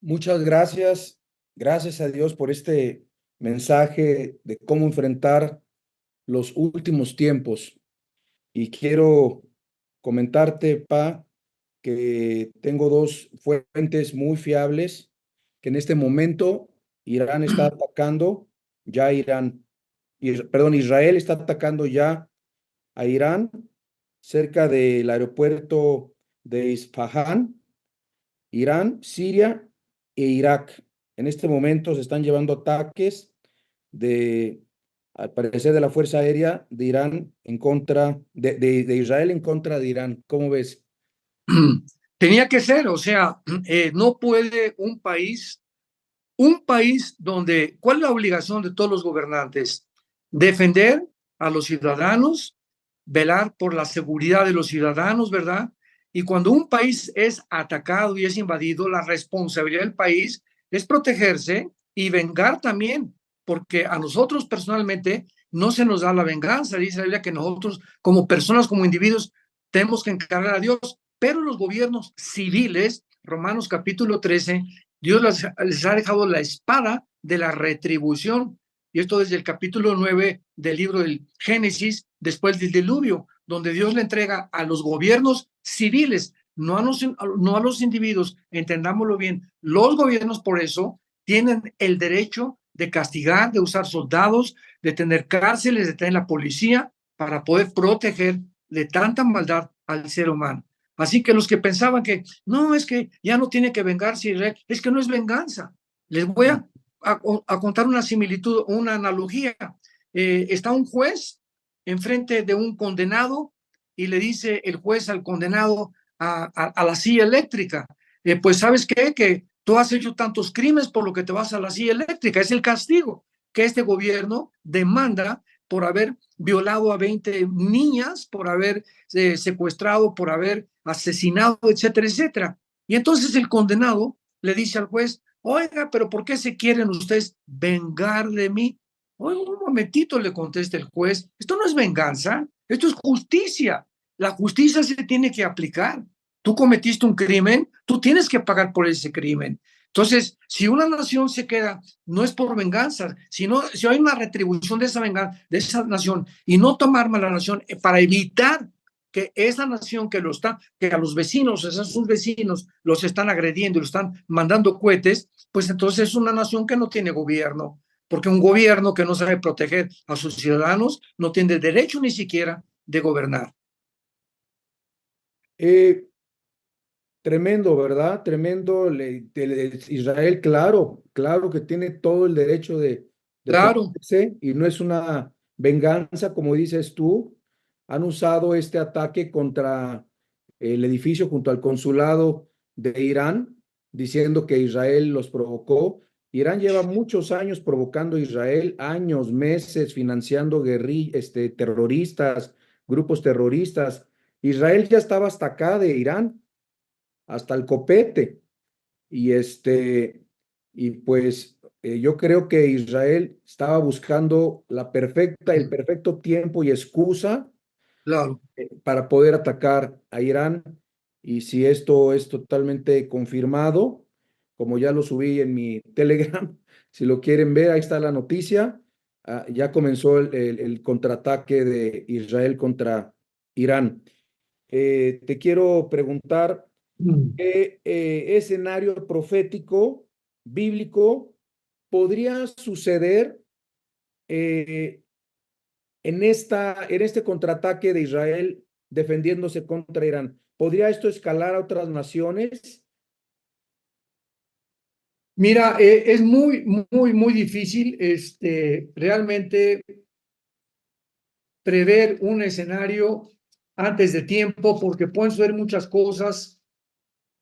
Muchas gracias. Gracias a Dios por este mensaje de cómo enfrentar los últimos tiempos. Y quiero comentarte, que tengo dos fuentes muy fiables, que en este momento Irán está atacando ya Israel está atacando ya a Irán cerca del aeropuerto de Isfahan, Irán, Siria e Irak. En este momento se están llevando ataques de, al parecer, de la Fuerza Aérea de Irán en contra de Israel en contra de Irán. ¿Cómo ves? Tenía que ser, o sea, no puede un país donde, ¿cuál es la obligación de todos los gobernantes? Defender a los ciudadanos, velar por la seguridad de los ciudadanos, ¿verdad? Y cuando un país es atacado y es invadido, la responsabilidad del país es protegerse y vengar también, porque a nosotros personalmente no se nos da la venganza. Dice la Biblia que nosotros, como personas, como individuos, tenemos que encargar a Dios, pero los gobiernos civiles, Romanos capítulo 13, Dios les ha dejado la espada de la retribución. Y esto desde el capítulo 9 del libro del Génesis, después del diluvio, donde Dios le entrega a los gobiernos civiles, no a los individuos, entendámoslo bien. Los gobiernos, por eso, tienen el derecho de castigar, de usar soldados, de tener cárceles, de tener la policía, para poder proteger de tanta maldad al ser humano. Así que los que pensaban que no, es que ya no tiene que vengarse Israel, es que no es venganza. Les voy a contar una similitud, una analogía. Está un juez enfrente de un condenado y le dice el juez al condenado a la silla eléctrica, pues sabes qué, que tú has hecho tantos crímenes por lo que te vas a la silla eléctrica, es el castigo que este gobierno demanda por haber violado a 20 niñas, por haber secuestrado, por haber asesinado, etcétera, etcétera. Y entonces el condenado le dice al juez, oiga, pero ¿por qué se quieren ustedes vengar de mí? Oiga, un momentito, le contesta el juez, esto no es venganza, esto es justicia. La justicia se tiene que aplicar. Tú cometiste un crimen, tú tienes que pagar por ese crimen. Entonces, si una nación se queda, no es por venganza, sino si hay una retribución de esa venganza, de esa nación, y no tomar a la nación para evitar que esa nación que a los vecinos, a sus vecinos, los están agrediendo y los están mandando cohetes, pues entonces es una nación que no tiene gobierno, porque un gobierno que no sabe proteger a sus ciudadanos no tiene derecho ni siquiera de gobernar. Eh, Tremendo, ¿verdad? Tremendo. Israel, claro, claro que tiene todo el derecho de Claro, defenderse y no es una venganza, como dices tú. Han usado este ataque contra el edificio junto al consulado de Irán, diciendo que Israel los provocó. Irán lleva muchos años provocando a Israel, años, meses, financiando terroristas, grupos terroristas. Israel ya estaba hasta acá de Irán hasta el copete. Y pues yo creo que Israel estaba buscando el perfecto tiempo y excusa claro. para poder atacar a Irán. Y si esto es totalmente confirmado, como ya lo subí en mi Telegram, si lo quieren ver, ahí está la noticia. Ya comenzó el contraataque de Israel contra Irán. Te quiero preguntar, ¿qué escenario profético bíblico podría suceder eh, en este contraataque de Israel defendiéndose contra Irán? ¿Podría esto escalar a otras naciones? Mira, es muy difícil realmente prever un escenario antes de tiempo porque pueden suceder muchas cosas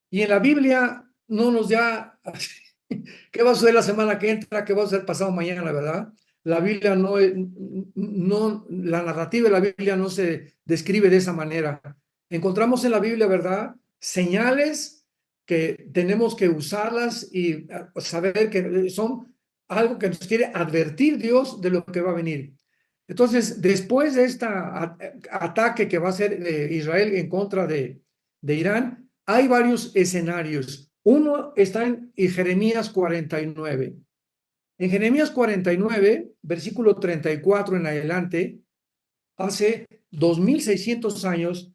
y en la Biblia no nos da qué va a suceder la semana que entra, qué va a suceder pasado mañana, ¿verdad? La Biblia la narrativa de la Biblia no se describe de esa manera. Encontramos en la Biblia, ¿verdad? Señales que tenemos que usarlas y saber que son algo que nos quiere advertir Dios de lo que va a venir. Entonces, después de este ataque que va a hacer Israel en contra de Irán, hay varios escenarios. Uno está en Jeremías 49. En Jeremías 49, versículo 34 en adelante, hace 2600 años,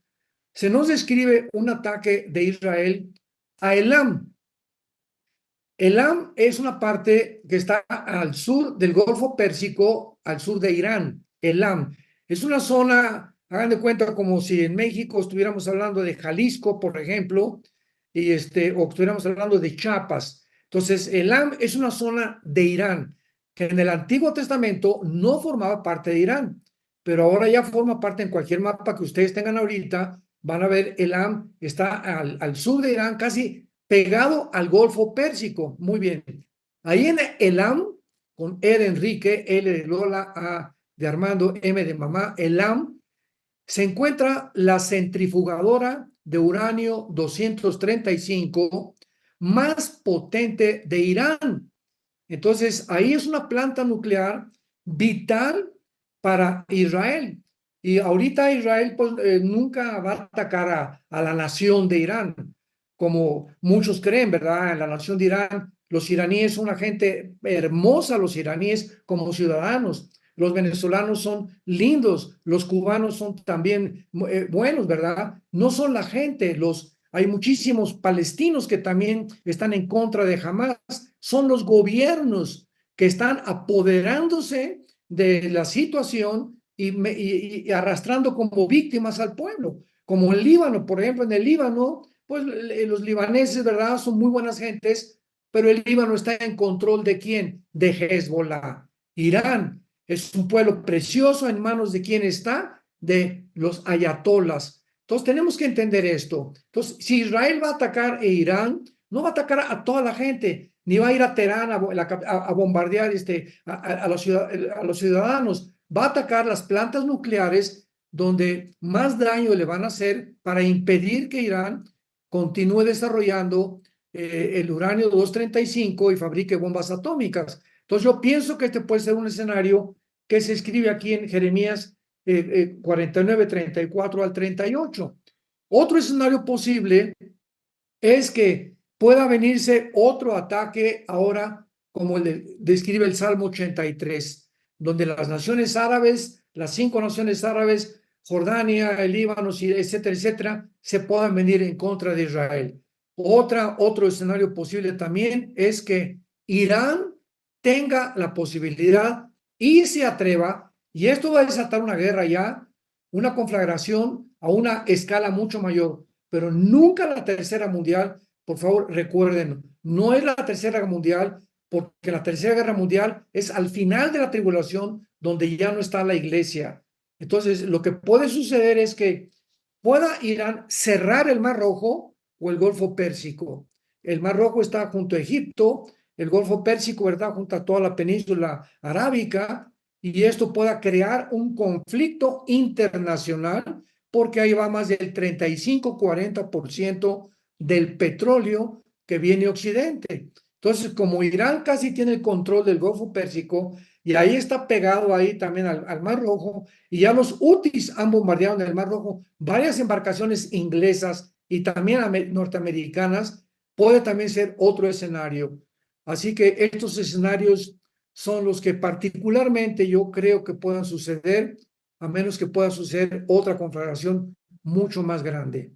se nos describe un ataque de Israel a Elam. Elam es una parte que está al sur del Golfo Pérsico, al sur de Irán. Elam es una zona, hagan de cuenta como si en México estuviéramos hablando de Jalisco, por ejemplo, o estuviéramos hablando de Chiapas. Entonces, Elam es una zona de Irán que en el Antiguo Testamento no formaba parte de Irán, pero ahora ya forma parte. En cualquier mapa que ustedes tengan ahorita, van a ver Elam está al sur de Irán, casi pegado al Golfo Pérsico. Muy bien. Ahí en Elam, con E de Enrique, L de Lola, A de Armando, M de mamá, Elam, se encuentra la centrifugadora de uranio 235 más potente de Irán. Entonces, ahí es una planta nuclear vital para Israel. Y ahorita Israel pues, nunca va a atacar a la nación de Irán, como muchos creen, ¿verdad? En la nación de Irán, los iraníes son una gente hermosa, los iraníes como ciudadanos. Los venezolanos son lindos, los cubanos son también buenos, ¿verdad? No son la gente, hay muchísimos palestinos que también están en contra de Hamas. Son los gobiernos que están apoderándose de la situación y arrastrando como víctimas al pueblo. Como el Líbano, por ejemplo, en el Líbano, pues los libaneses, ¿verdad? Son muy buenas gentes, pero el Líbano está en control ¿de quién? De Hezbollah. Irán es un pueblo precioso, ¿en manos de quién está? De los ayatolas. Entonces tenemos que entender esto. Entonces, si Israel va a atacar a Irán, no va a atacar a toda la gente, ni va a ir a Teherán a bombardear a los ciudadanos. Va a atacar las plantas nucleares donde más daño le van a hacer para impedir que Irán continúe desarrollando el uranio 235 y fabrique bombas atómicas. Entonces yo pienso que este puede ser un escenario que se escribe aquí en Jeremías 49, 34 al 38. Otro escenario posible es que pueda venirse otro ataque ahora, como describe el Salmo 83, donde las naciones árabes, las 5 naciones árabes, Jordania, el Líbano, etcétera, etcétera, se puedan venir en contra de Israel. Otro escenario posible también es que Irán tenga la posibilidad y se atreva, y esto va a desatar una guerra ya, una conflagración a una escala mucho mayor, pero nunca la tercera mundial. Por favor, recuerden, no es la tercera guerra mundial, porque la tercera guerra mundial es al final de la tribulación, donde ya no está la iglesia. Entonces, lo que puede suceder es que pueda Irán cerrar el Mar Rojo o el Golfo Pérsico. El Mar Rojo está junto a Egipto, el Golfo Pérsico, ¿verdad?, junto a toda la península arábica, y esto pueda crear un conflicto internacional, porque ahí va más del 35-40% del petróleo que viene a Occidente. Entonces, como Irán casi tiene el control del Golfo Pérsico, y ahí está pegado ahí también al Mar Rojo, y ya los Houthis han bombardeado en el Mar Rojo varias embarcaciones inglesas y también norteamericanas, puede también ser otro escenario. Así que estos escenarios son los que particularmente yo creo que puedan suceder, a menos que pueda suceder otra conflagración mucho más grande.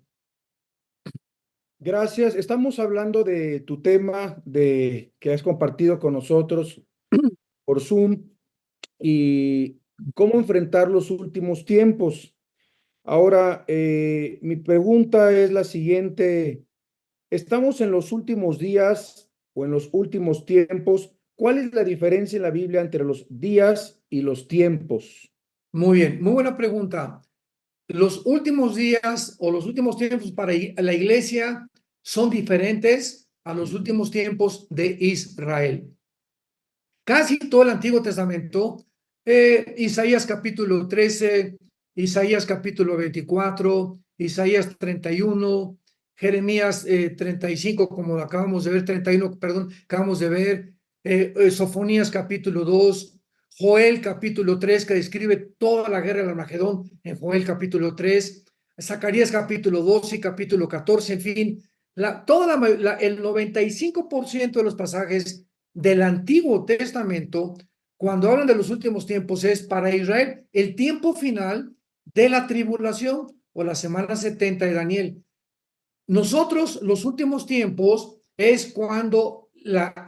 Gracias. Estamos hablando de tu tema que has compartido con nosotros por Zoom y cómo enfrentar los últimos tiempos. Ahora, mi pregunta es la siguiente. ¿Estamos en los últimos días o en los últimos tiempos? ¿Cuál es la diferencia en la Biblia entre los días y los tiempos? Muy bien, muy buena pregunta. Los últimos días o los últimos tiempos para la iglesia son diferentes a los últimos tiempos de Israel. Casi todo el Antiguo Testamento, Isaías capítulo 13, Isaías capítulo 24, Isaías 31, Jeremías 35, como acabamos de ver, 31, perdón, acabamos de ver, Sofonías capítulo 2, Joel capítulo 3, que describe toda la guerra del Armagedón en Joel capítulo 3, Zacarías capítulo 12 y capítulo 14, en fin, el 95% de los pasajes del Antiguo Testamento, cuando hablan de los últimos tiempos, es para Israel, el tiempo final de la tribulación o la semana 70 de Daniel. Nosotros, los últimos tiempos, es cuando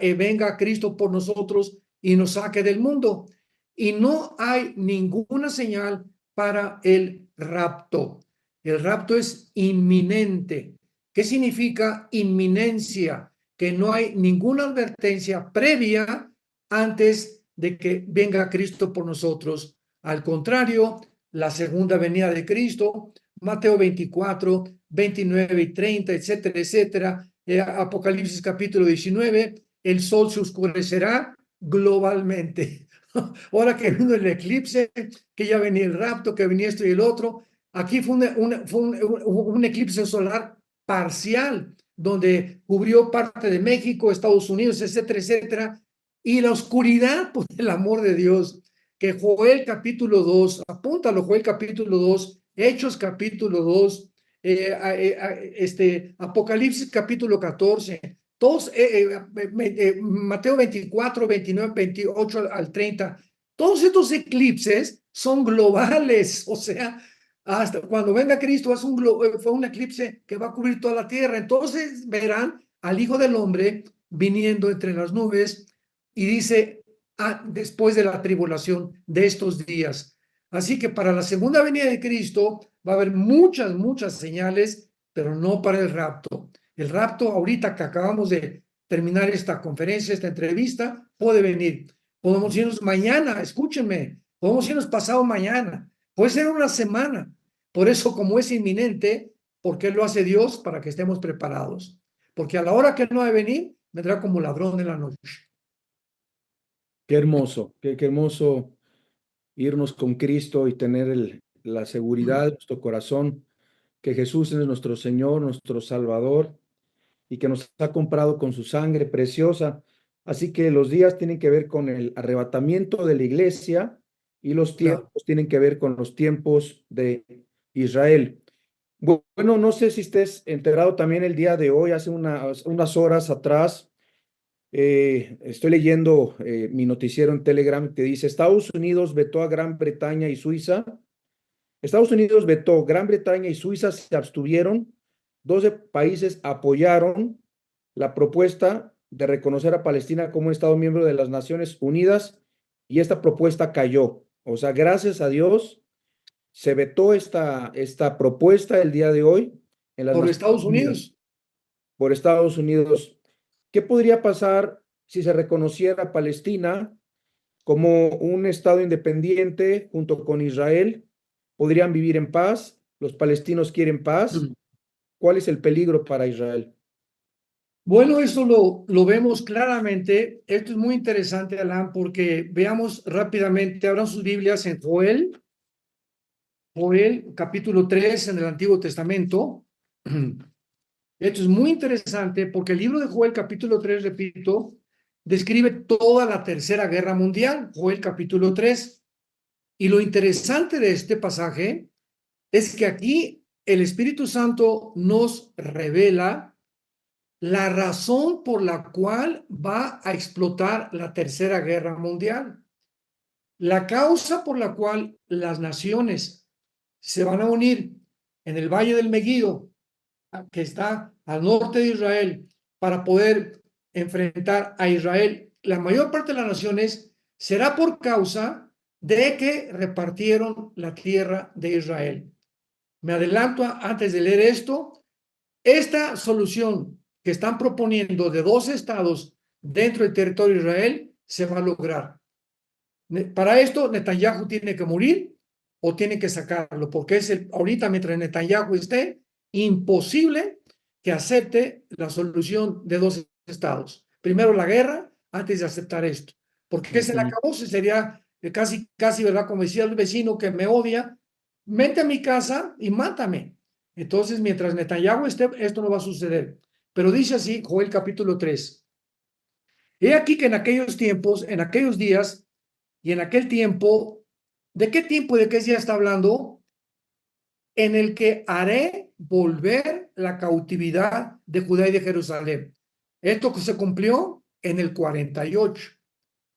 venga Cristo por nosotros y nos saque del mundo. Y no hay ninguna señal para el rapto. El rapto es inminente. ¿Qué significa inminencia? Que no hay ninguna advertencia previa antes de que venga Cristo por nosotros. Al contrario, la segunda venida de Cristo, Mateo 24, 29 y 30, etcétera, etcétera. Apocalipsis capítulo 19, el sol se oscurecerá globalmente. Ahora que vino el eclipse, que ya venía el rapto, que venía esto y el otro, aquí fue un eclipse solar parcial, donde cubrió parte de México, Estados Unidos, etcétera, etcétera, y la oscuridad, por el amor de Dios, que Joel capítulo 2, apúntalo, Joel capítulo 2, Hechos capítulo 2, Apocalipsis capítulo 14, todos, Mateo 24, 29, 28 al 30, todos estos eclipses son globales, o sea, hasta cuando venga Cristo fue un eclipse que va a cubrir toda la tierra, entonces verán al Hijo del Hombre viniendo entre las nubes y dice, después de la tribulación de estos días. Así que para la segunda venida de Cristo va a haber muchas, muchas señales, pero no para el rapto. El rapto, ahorita que acabamos de terminar esta conferencia, esta entrevista, puede venir. Podemos irnos mañana, escúchenme, podemos irnos pasado mañana, puede ser una semana. Por eso, como es inminente, ¿por qué lo hace Dios? Para que estemos preparados. Porque a la hora que no ha de venir, vendrá como ladrón en la noche. Qué hermoso, qué hermoso irnos con Cristo y tener la seguridad de nuestro corazón que Jesús es nuestro Señor, nuestro Salvador y que nos ha comprado con su sangre preciosa. Así que los días tienen que ver con el arrebatamiento de la iglesia y los Claro. tiempos tienen que ver con los tiempos de Israel. Bueno, no sé si estés enterado también el día de hoy, hace unas horas atrás, estoy leyendo mi noticiero en Telegram que dice, Estados Unidos vetó a Gran Bretaña y Suiza. Estados Unidos vetó, Gran Bretaña y Suiza se abstuvieron, 12 países apoyaron la propuesta de reconocer a Palestina como un Estado miembro de las Naciones Unidas y esta propuesta cayó. O sea, gracias a Dios se vetó esta propuesta el día de hoy en las Por Naciones Estados Unidas Unidos. por Estados Unidos. ¿Qué podría pasar si se reconociera a Palestina como un Estado independiente junto con Israel? ¿Podrían vivir en paz? ¿Los palestinos quieren paz? ¿Cuál es el peligro para Israel? Bueno, eso lo vemos claramente. Esto es muy interesante, Alan, porque veamos rápidamente, abran sus Biblias en Joel capítulo 3 en el Antiguo Testamento. Esto es muy interesante porque el libro de Joel capítulo 3, repito, describe toda la Tercera Guerra Mundial, Joel capítulo 3. Y lo interesante de este pasaje es que aquí el Espíritu Santo nos revela la razón por la cual va a explotar la Tercera Guerra Mundial. La causa por la cual las naciones se van a unir en el Valle del Megiddo, que está al norte de Israel, para poder enfrentar a Israel, la mayor parte de las naciones, será por causa de que repartieron la tierra de Israel. Me adelanto antes de leer esto. Esta solución que están proponiendo de 2 estados dentro del territorio de Israel se va a lograr. Para esto, Netanyahu tiene que morir o tiene que sacarlo, porque ahorita mientras Netanyahu esté, imposible que acepte la solución de 2 estados. Primero la guerra antes de aceptar esto, porque se le acabó, sería casi, ¿verdad? Como decía el vecino que me odia, mete a mi casa y mátame. Entonces, mientras Netanyahu esté, esto no va a suceder. Pero dice así, Joel capítulo 3. He aquí que en aquellos tiempos, en aquellos días y en aquel tiempo, ¿de qué tiempo y de qué día está hablando? en el que haré volver la cautividad de Judá y de Jerusalén. Esto que se cumplió en el 48.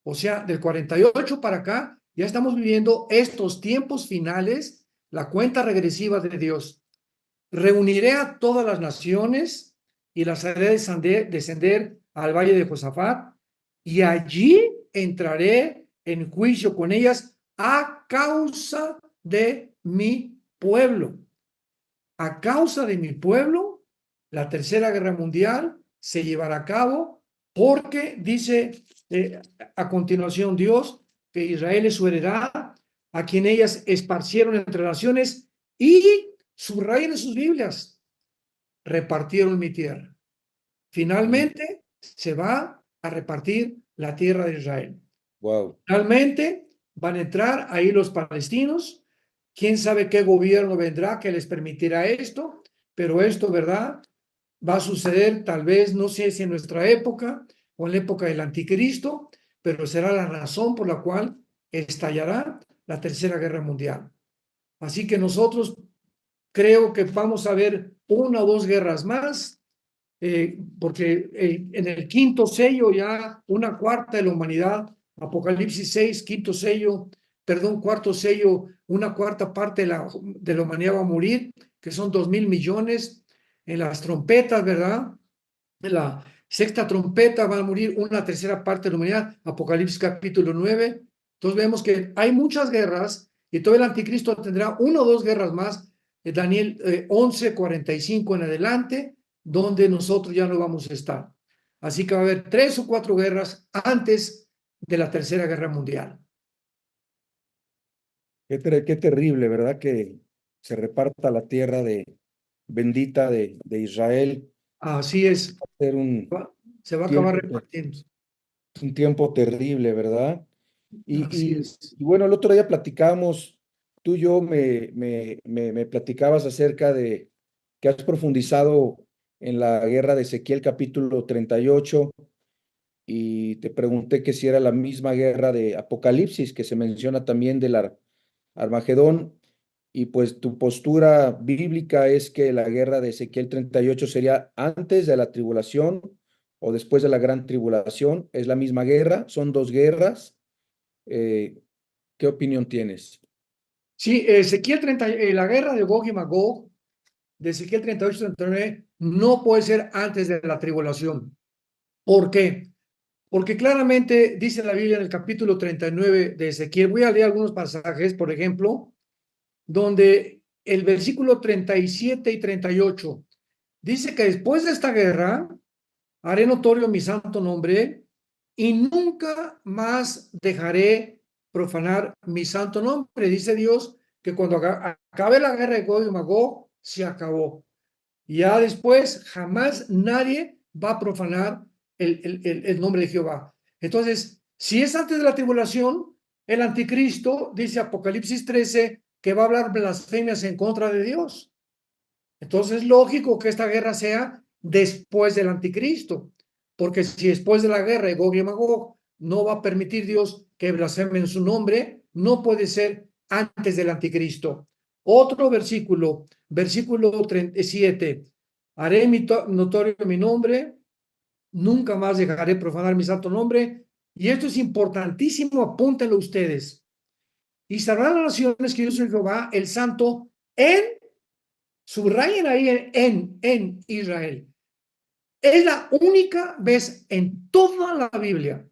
O sea, del 48 para acá, ya estamos viviendo estos tiempos finales, la cuenta regresiva de Dios. Reuniré a todas las naciones y las haré descender al valle de Josafat, y allí entraré en juicio con ellas a causa de mi pueblo. A causa de mi pueblo, la tercera guerra mundial se llevará a cabo porque dice a continuación Dios que Israel es su heredad, a quien ellas esparcieron entre naciones, y subrayen en sus Biblias, repartieron mi tierra. Finalmente se va a repartir la tierra de Israel. Wow. Finalmente van a entrar ahí los palestinos. Quién sabe qué gobierno vendrá que les permitirá esto, pero esto, ¿verdad? Va a suceder tal vez, no sé si en nuestra época o en la época del anticristo, pero será la razón por la cual estallará la tercera guerra mundial. Así que nosotros creo que vamos a ver una o dos guerras más, porque en el quinto sello ya una cuarta de la humanidad, Apocalipsis 6, quinto sello, perdón, cuarto sello, una cuarta parte de la humanidad va a morir, que son 2.000 millones. En las trompetas, ¿verdad? En la sexta trompeta va a morir una tercera parte de la humanidad, Apocalipsis capítulo 9. Entonces vemos que hay muchas guerras y todo el anticristo tendrá una o dos guerras más, Daniel 11:45 en adelante, donde nosotros ya no vamos a estar. Así que va a haber 3 o 4 guerras antes de la tercera guerra mundial. Qué terrible, ¿verdad? Que se reparta la tierra bendita de Israel. Así es, Va a ser se va a acabar tiempo, repartiendo. un tiempo terrible, ¿verdad? Así es. Y bueno, el otro día platicábamos, tú y yo me platicabas acerca de que has profundizado en la guerra de Ezequiel capítulo 38 y te pregunté que si era la misma guerra de Apocalipsis que se menciona también del Armagedón, y pues tu postura bíblica es que la guerra de Ezequiel 38 sería antes de la tribulación o después de la gran tribulación. ¿Es la misma guerra? ¿Son dos guerras? ¿Qué opinión tienes? Sí, Ezequiel 30, la guerra de Gog y Magog, de Ezequiel 38-39, no puede ser antes de la tribulación. ¿Por qué? Porque claramente dice la Biblia en el capítulo 39 de Ezequiel, voy a leer algunos pasajes, por ejemplo, donde el versículo 37 y 38 dice que después de esta guerra haré notorio mi santo nombre y nunca más dejaré profanar mi santo nombre. Dice Dios que cuando acabe la guerra de Gog y Magog, se acabó. Ya después jamás nadie va a profanar el nombre de Jehová. Entonces, si es antes de la tribulación, el anticristo, dice Apocalipsis 13, que va a hablar blasfemias en contra de Dios. Entonces es lógico que esta guerra sea después del anticristo, porque si después de la guerra de Gog y Magog no va a permitir Dios que blasfemen su nombre, no puede ser antes del anticristo. Otro versículo, versículo 37, haré notorio mi nombre, nunca más dejaré profanar mi santo nombre, y esto es importantísimo, apúntenlo ustedes. Y sabrán las naciones que yo soy Jehová, el santo, subrayen ahí en Israel. Es la única vez en toda la Biblia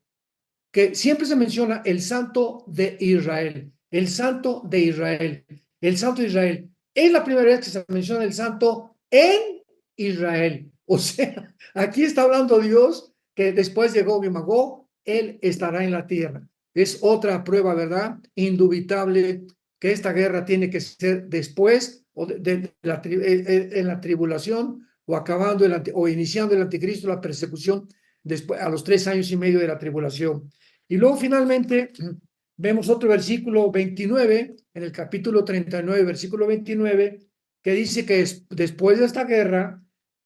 que siempre se menciona el santo de Israel, el santo de Israel, el santo de Israel. Es la primera vez que se menciona el santo en Israel. O sea, aquí está hablando Dios que después de Gog y Magog, Él estará en la tierra. Es otra prueba, ¿verdad? Indubitable que esta guerra tiene que ser después o en la tribulación o acabando o iniciando el anticristo, la persecución después, a los 3 años y medio de la tribulación. Y luego finalmente vemos otro versículo 29, en el capítulo 39, versículo 29, que dice que después de esta guerra,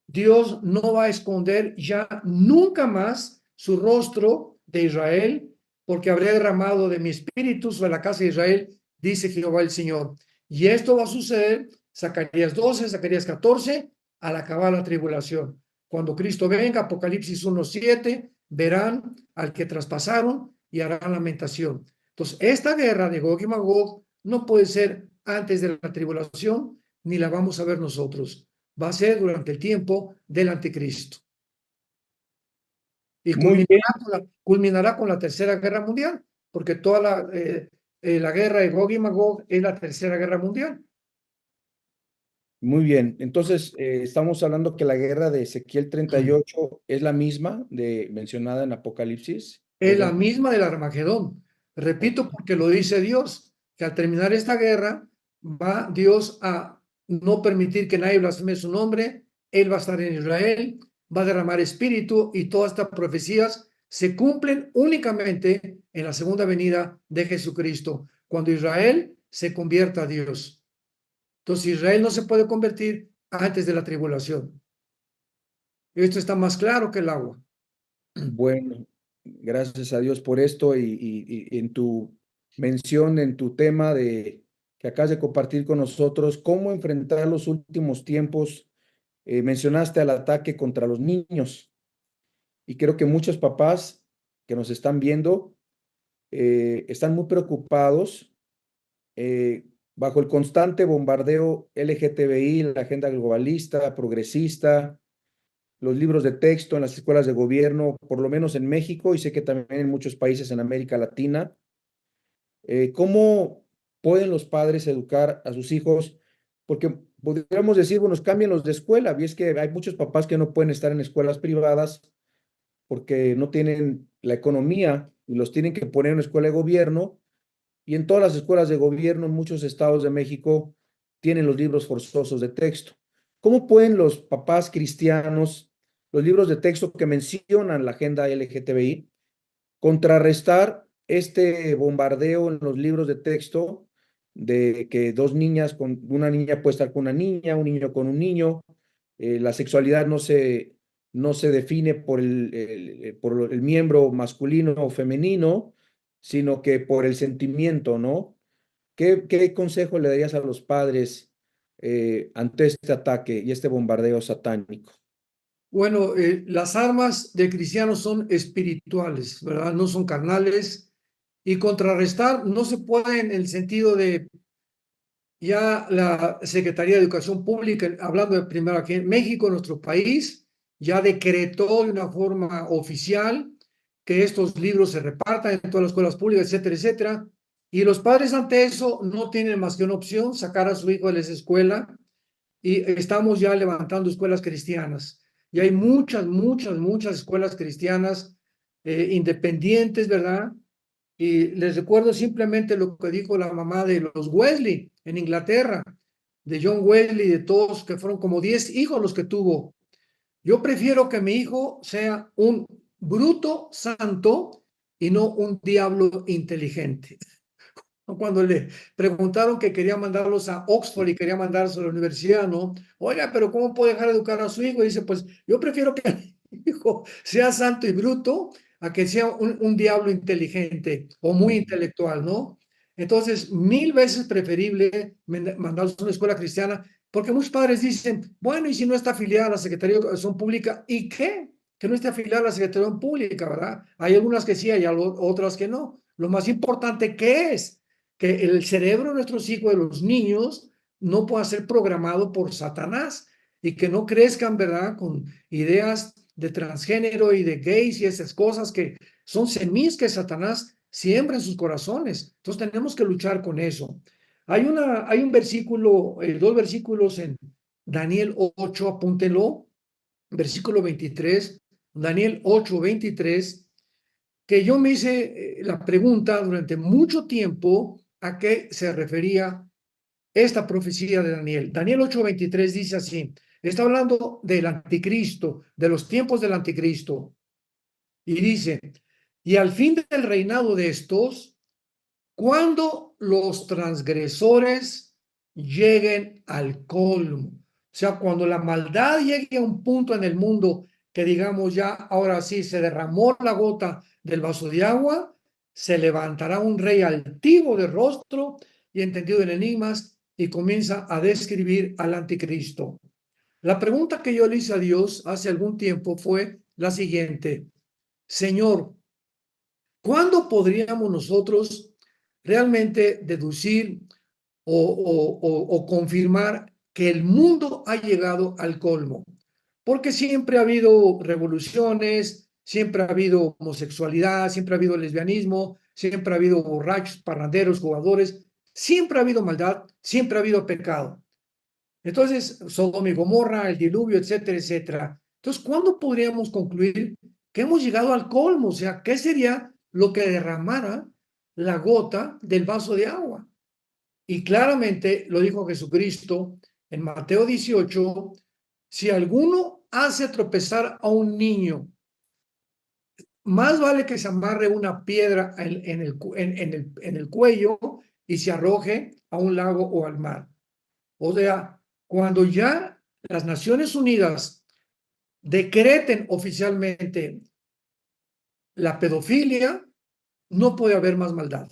Dios no va a esconder ya nunca más su rostro de Israel, porque habré derramado de mi espíritu sobre la casa de Israel, dice Jehová el Señor. Y esto va a suceder Zacarías 12, Zacarías 14, al acabar la tribulación. Cuando Cristo venga, Apocalipsis 1:7, verán al que traspasaron y harán lamentación. Entonces, esta guerra de Gog y Magog no puede ser antes de la tribulación, ni la vamos a ver nosotros. Va a ser durante el tiempo del anticristo. Y Muy bien, culminará con la Tercera Guerra Mundial, porque toda la guerra de Gog y Magog es la Tercera Guerra Mundial. muy bien. Entonces, estamos hablando que la guerra de Ezequiel 38 es la misma mencionada en Apocalipsis. Es la misma del Armagedón. Repito, porque lo dice Dios, que al terminar esta guerra va Dios a no permitir que nadie blasfeme su nombre. Él va a estar en Israel, va a derramar espíritu, y todas estas profecías se cumplen únicamente en la segunda venida de Jesucristo, cuando Israel se convierta a Dios. Entonces Israel no se puede convertir antes de la tribulación. Esto está más claro que el agua. Bueno, gracias a Dios por esto y en tu mención, en tu tema que acabas de compartir con nosotros, cómo enfrentar los últimos tiempos, mencionaste al ataque contra los niños y creo que muchos papás que nos están viendo están muy preocupados bajo el constante bombardeo LGTBI, la agenda globalista, progresista, los libros de texto en las escuelas de gobierno, por lo menos en México y sé que también en muchos países en América Latina. ¿Cómo pueden los padres educar a sus hijos? Porque podríamos decir, bueno, cámbienlos de escuela, y es que hay muchos papás que no pueden estar en escuelas privadas porque no tienen la economía y los tienen que poner en una escuela de gobierno y en todas las escuelas de gobierno en muchos estados de México tienen los libros forzosos de texto. ¿Cómo pueden los papás cristianos, los libros de texto que mencionan la agenda LGTBI, contrarrestar este bombardeo en los libros de texto de que una niña puede estar con una niña, un niño con un niño, la sexualidad no se define por el miembro masculino o femenino, sino que por el sentimiento, ¿no? ¿Qué consejo le darías a los padres ante este ataque y este bombardeo satánico? Bueno, las armas de cristianos son espirituales, ¿verdad? No son carnales. Y contrarrestar no se puede en el sentido de ya la Secretaría de Educación Pública, hablando de primero aquí en México, nuestro país, ya decretó de una forma oficial que estos libros se repartan en todas las escuelas públicas, etcétera, etcétera. Y los padres ante eso no tienen más que una opción: sacar a su hijo de esa escuela, y estamos ya levantando escuelas cristianas. Y hay muchas escuelas cristianas independientes, ¿verdad? Y les recuerdo simplemente lo que dijo la mamá de los Wesley en Inglaterra, de John Wesley, de todos, que fueron como 10 hijos los que tuvo. Yo prefiero que mi hijo sea un bruto santo y no un diablo inteligente. Cuando le preguntaron que quería mandarlos a Oxford y quería mandarlos a la universidad, ¿no? Oiga, pero ¿cómo puede dejar educar a su hijo? Y dice, pues yo prefiero que mi hijo sea santo y bruto a que sea un diablo inteligente o muy intelectual, ¿no? Entonces, 1000 veces preferible mandarlos a una escuela cristiana, porque muchos padres dicen, bueno, ¿y si no está afiliada a la Secretaría de Educación Pública? ¿Y qué? Que no esté afiliada a la Secretaría de Educación Pública, ¿verdad? Hay algunas que sí, hay otras que no. Lo más importante, ¿qué es? Que el cerebro de nuestros hijos, de los niños, no pueda ser programado por Satanás y que no crezcan, ¿verdad?, con ideas de transgénero y de gays y esas cosas que son semillas que Satanás siembra en sus corazones. Entonces tenemos que luchar con eso. Hay un versículo, dos versículos en Daniel 8, apúntenlo, versículo 23, Daniel 8, 23, que yo me hice la pregunta durante mucho tiempo a qué se refería esta profecía de Daniel. Daniel 8:23 dice así, está hablando del anticristo, de los tiempos del anticristo, y dice, y al fin del reinado de estos, cuando los transgresores lleguen al colmo, o sea, cuando la maldad llegue a un punto en el mundo que digamos ya, ahora sí, se derramó la gota del vaso de agua, se levantará un rey altivo de rostro y entendido en enigmas, y comienza a describir al anticristo. La pregunta que yo le hice a Dios hace algún tiempo fue la siguiente: Señor, ¿cuándo podríamos nosotros realmente deducir o confirmar que el mundo ha llegado al colmo? Porque siempre ha habido revoluciones, siempre ha habido homosexualidad, siempre ha habido lesbianismo, siempre ha habido borrachos, parranderos, jugadores, siempre ha habido maldad, siempre ha habido pecado. Entonces, Sodoma y Gomorra, el diluvio, etcétera, etcétera. Entonces, ¿cuándo podríamos concluir que hemos llegado al colmo? O sea, ¿qué sería lo que derramara la gota del vaso de agua? Y claramente lo dijo Jesucristo en Mateo 18: si alguno hace tropezar a un niño, más vale que se amarre una piedra en el cuello y se arroje a un lago o al mar. O sea, cuando ya las Naciones Unidas decreten oficialmente la pedofilia, no puede haber más maldad.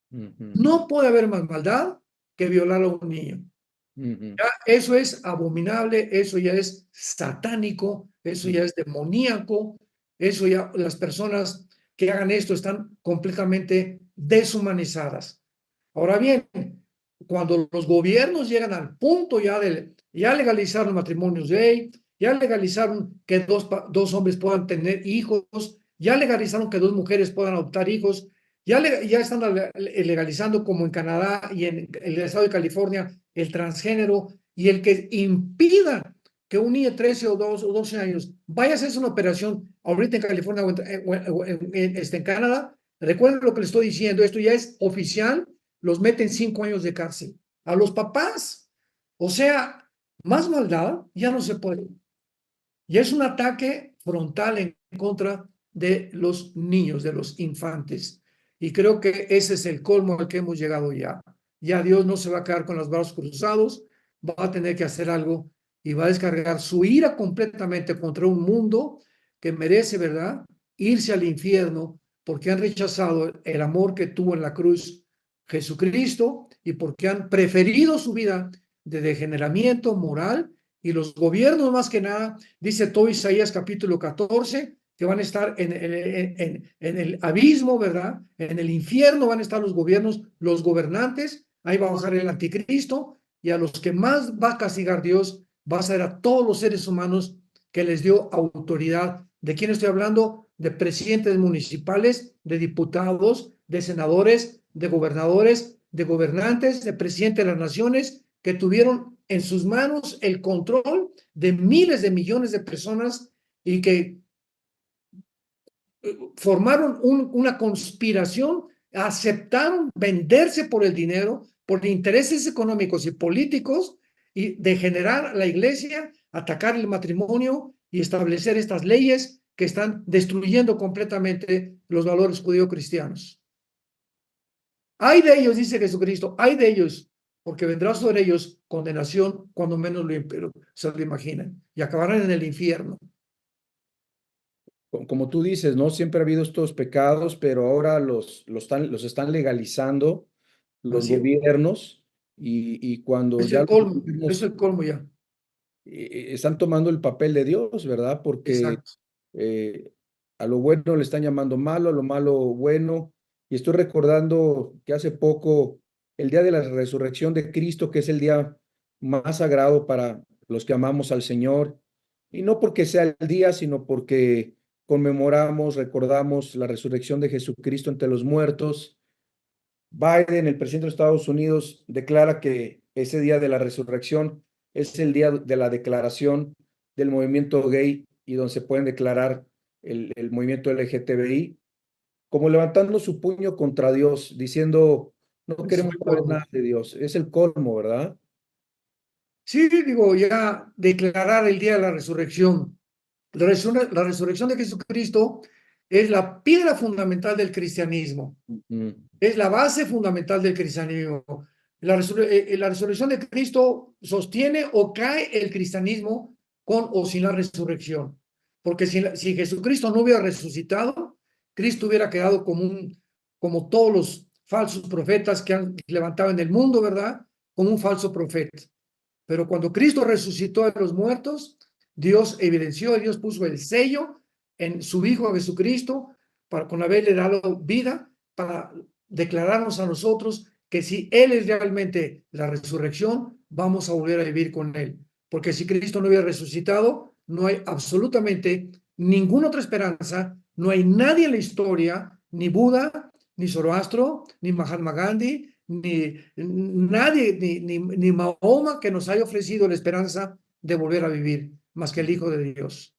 No puede haber más maldad que violar a un niño. Ya eso es abominable, eso ya es satánico, eso ya es demoníaco, eso ya las personas que hagan esto están completamente deshumanizadas. Ahora bien, cuando los gobiernos llegan al punto ya legalizaron matrimonios gay, ya legalizaron que dos hombres puedan tener hijos, ya legalizaron que dos mujeres puedan adoptar hijos, ya están legalizando, como en Canadá y en el estado de California, el transgénero, y el que impida que un niño de 13 o 12 años vaya a hacerse una operación ahorita en California o en Canadá. Recuerden lo que les estoy diciendo, esto ya es oficial, los meten 5 años de cárcel. A los papás, o sea, más maldad ya no se puede. Y es un ataque frontal en contra de los niños, de los infantes. Y creo que ese es el colmo al que hemos llegado ya. Ya Dios no se va a quedar con los brazos cruzados, va a tener que hacer algo y va a descargar su ira completamente contra un mundo que merece, ¿verdad?, irse al infierno porque han rechazado el amor que tuvo en la cruz Jesucristo y porque han preferido su vida de degeneramiento moral, y los gobiernos más que nada, dice todo Isaías capítulo 14, que van a estar en el abismo, ¿verdad? En el infierno van a estar los gobiernos, los gobernantes, ahí va a bajar el anticristo, y a los que más va a castigar Dios va a ser a todos los seres humanos que les dio autoridad. ¿De quién estoy hablando? De presidentes municipales, de diputados, de senadores, de gobernadores, de gobernantes, de presidentes de las naciones, que tuvieron en sus manos el control de miles de millones de personas y que formaron una conspiración, aceptaron venderse por el dinero, por intereses económicos y políticos, y degenerar la iglesia, atacar el matrimonio y establecer estas leyes que están destruyendo completamente los valores judío-cristianos. Hay de ellos, dice Jesucristo, hay de ellos, porque vendrá sobre ellos condenación cuando menos se lo imaginan, y acabarán en el infierno. Como tú dices, ¿no? Siempre ha habido estos pecados, pero ahora los están legalizando los Así gobiernos y cuando es ya el los colmo, es gobiernos el colmo ya. están tomando el papel de Dios, ¿verdad? Porque Exacto. eh, a lo bueno le están llamando malo, a lo malo bueno. Y estoy recordando que hace poco, el día de la resurrección de Cristo, que es el día más sagrado para los que amamos al Señor, y no porque sea el día, sino porque conmemoramos, recordamos la resurrección de Jesucristo entre los muertos. Biden, el presidente de Estados Unidos, declara que ese día de la resurrección es el día de la declaración del movimiento gay y donde se pueden declarar el movimiento LGTBI, como levantando su puño contra Dios, diciendo, no Es queremos el saber colmo. nada de Dios. Es el colmo, ¿verdad? Sí, digo, ya declarar el día de la resurrección. La resurrección de Jesucristo es la piedra fundamental del cristianismo. Ujú. Es la base fundamental del cristianismo. La resurrección de Cristo sostiene o cae el cristianismo con o sin la resurrección. Porque si Jesucristo no hubiera resucitado, Cristo hubiera quedado como todos los falsos profetas que han levantado en el mundo, ¿verdad? como un falso profeta. Pero cuando Cristo resucitó de los muertos, Dios evidenció, Dios puso el sello en su Hijo Jesucristo para con haberle dado vida, para declararnos a nosotros que si Él es realmente la resurrección, vamos a volver a vivir con Él. Porque si Cristo no hubiera resucitado, no hay absolutamente ninguna otra esperanza, no hay nadie en la historia, ni Buda, ni Zoroastro, ni Mahatma Gandhi, ni nadie, ni Mahoma, que nos haya ofrecido la esperanza de volver a vivir, más que el Hijo de Dios.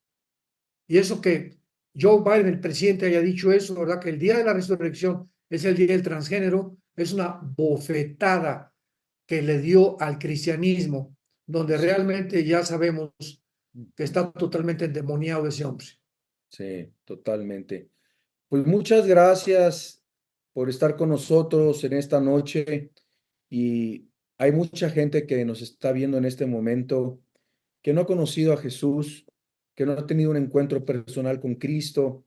Y eso que Joe Biden, el presidente, haya dicho eso, ¿verdad? Que el día de la resurrección es el día del transgénero, es una bofetada que le dio al cristianismo, donde realmente ya sabemos que está totalmente endemoniado ese hombre. Sí, totalmente. Pues muchas gracias por estar con nosotros en esta noche y hay mucha gente que nos está viendo en este momento que no ha conocido a Jesús, que no ha tenido un encuentro personal con Cristo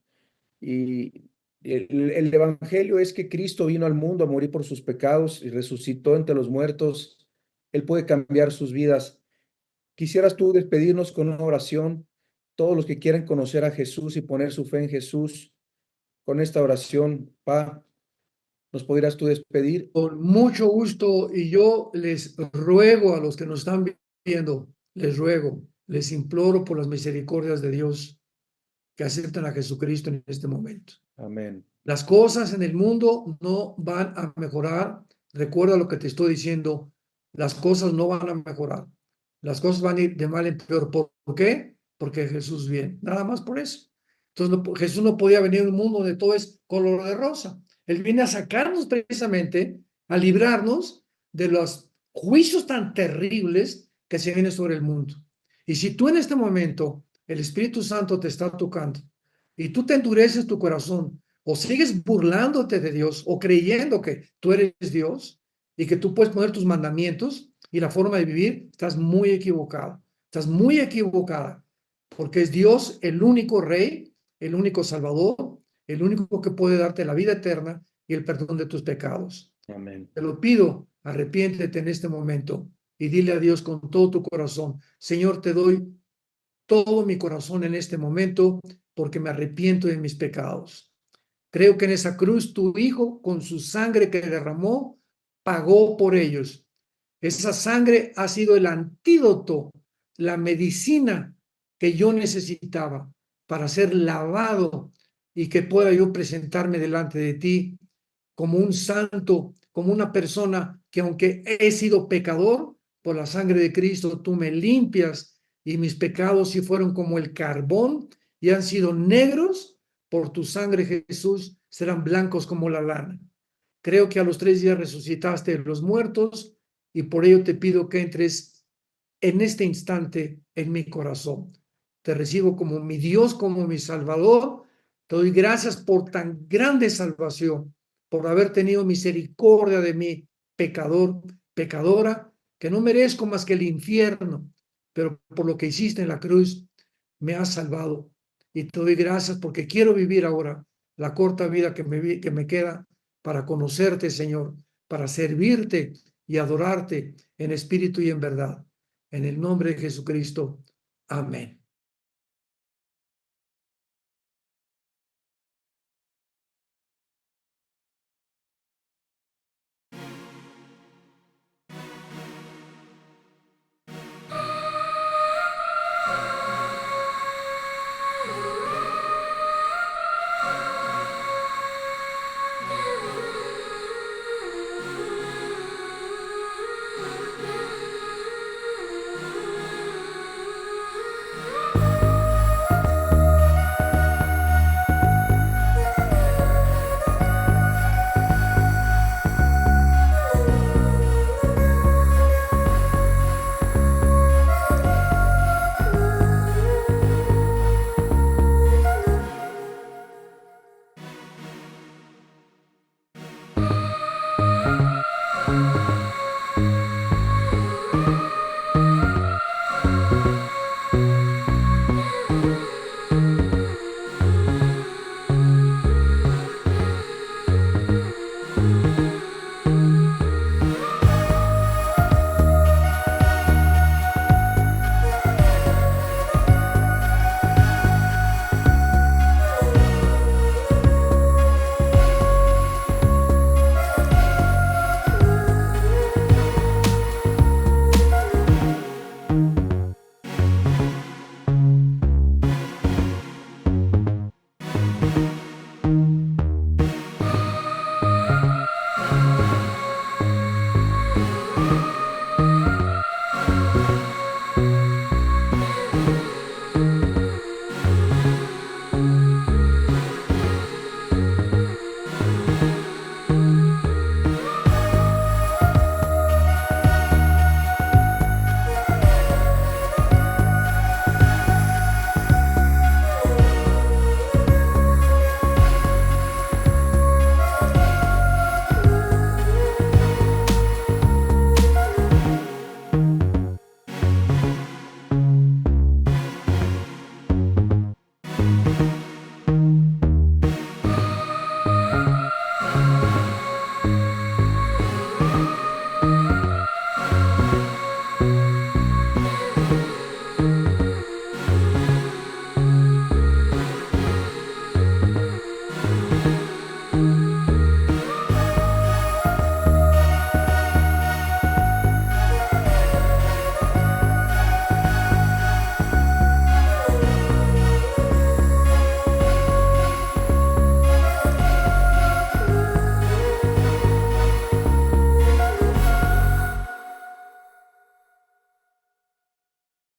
y el evangelio es que Cristo vino al mundo a morir por sus pecados y resucitó entre los muertos. Él puede cambiar sus vidas. ¿Quisieras tú despedirnos con una oración? Todos los que quieren conocer a Jesús y poner su fe en Jesús, con esta oración, Pa, ¿nos podrías tú despedir? Con mucho gusto, y yo les ruego a los que nos están viendo, les ruego, les imploro por las misericordias de Dios que acepten a Jesucristo en este momento. Amén. Las cosas en el mundo no van a mejorar. Recuerda lo que te estoy diciendo. Las cosas no van a mejorar. Las cosas van a ir de mal en peor. ¿Por qué? Porque Jesús viene. Nada más por eso. Entonces Jesús no podía venir a un mundo donde todo es color de rosa. Él viene a sacarnos precisamente, a librarnos de los juicios tan terribles que se vienen sobre el mundo. Y si tú en este momento el Espíritu Santo te está tocando y tú te endureces tu corazón o sigues burlándote de Dios o creyendo que tú eres Dios y que tú puedes poner tus mandamientos y la forma de vivir, estás muy equivocado. Estás muy equivocada porque es Dios el único Rey, el único Salvador, el único que puede darte la vida eterna y el perdón de tus pecados. Amén. Te lo pido, arrepiéntete en este momento y dile a Dios con todo tu corazón, Señor, te doy todo mi corazón en este momento porque me arrepiento de mis pecados. Creo que en esa cruz tu Hijo, con su sangre que derramó, pagó por ellos. Esa sangre ha sido el antídoto, la medicina que yo necesitaba para ser lavado y que pueda yo presentarme delante de ti como un santo, como una persona que aunque he sido pecador, por la sangre de Cristo tú me limpias y mis pecados si fueron como el carbón y han sido negros, por tu sangre Jesús serán blancos como la lana. Creo que a los 3 días resucitaste de los muertos y por ello te pido que entres en este instante en mi corazón. Te recibo como mi Dios, como mi Salvador. Te doy gracias por tan grande salvación, por haber tenido misericordia de mí, pecador, pecadora, que no merezco más que el infierno, pero por lo que hiciste en la cruz, me has salvado. Y te doy gracias porque quiero vivir ahora la corta vida que me queda para conocerte, Señor, para servirte y adorarte en espíritu y en verdad. En el nombre de Jesucristo. Amén.